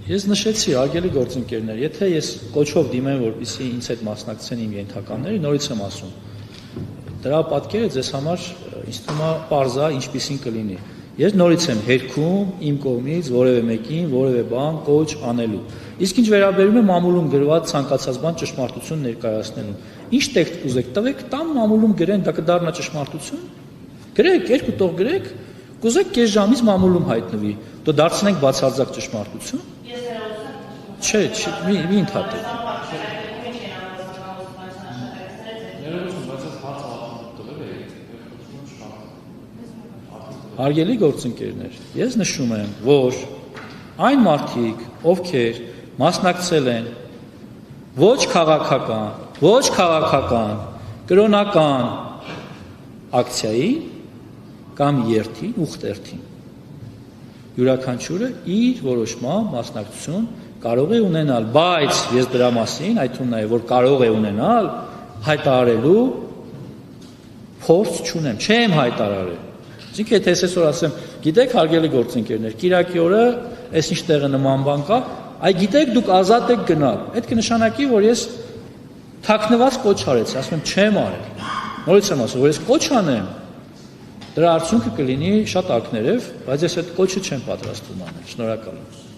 Ես նշեցի, արգելի գործընկերներ, եթե ես կոչով դիմեմ, որպեսզի ինձ հետ մասնակցեն իմ ենթականները, նորից եմ ասում, դրա պատկերը ձեզ համար ինձ թվում է պարզ է, ինչպիսին կլինի։ Ես նորից եմ հերքում իմ կողմից որևէ մեկին, որևէ բան կոչ անելու։ Իսկ ինչ վերաբերում է մամուլում գրված ցանկացած բան ճշմարտություն ներկայացնելուն։ Ինչ տեքստ կուզեք, տվեք, տամ մամուլում գրեն, դա կդառնա ճշմարտություն։ Գրեք, երկու տող գրեք, կուզեք կես ժամից մամուլում հայտնվի։ Դու դարձնենք բացարձակ ճշմարտություն։ Չէ, մի ընդհատեք։ Հարգելի գործընկերներ, ես նշում եմ, որ այն մարդիկ, ովքեր մասնակցել են ոչ քաղաքական, կրոնական ակցիայի կամ երթին, ուխտերթին, յուրաքանչյուրը իր որոշմամբ մասնակցություն կարող է ունենալ, բայց ես դրա մասին, այդ թվում նաև որ կարող է ունենալ, հայտարարելու փորձ չունեմ, չեմ հայտարարել։ Իսկ եթե ես այսօր ասեմ, գիտեք, հարգելի գործընկերներ, Կիրակի օրը այսինչ տեղը նման բան կա, այ գիտեք, դուք ազատ եք գնալ։ Այդ կնշանակի, որ ես թաքնված կոչ արեցի, ասում եմ, չեմ արել։ Նորից եմ ասում, որ ես կոչ անեմ, դրա արդյունքը կլինի շատ ակներև, բայց ես այդ կոչը չեմ պատրաստվում անել։ Շնորհակալ եմ։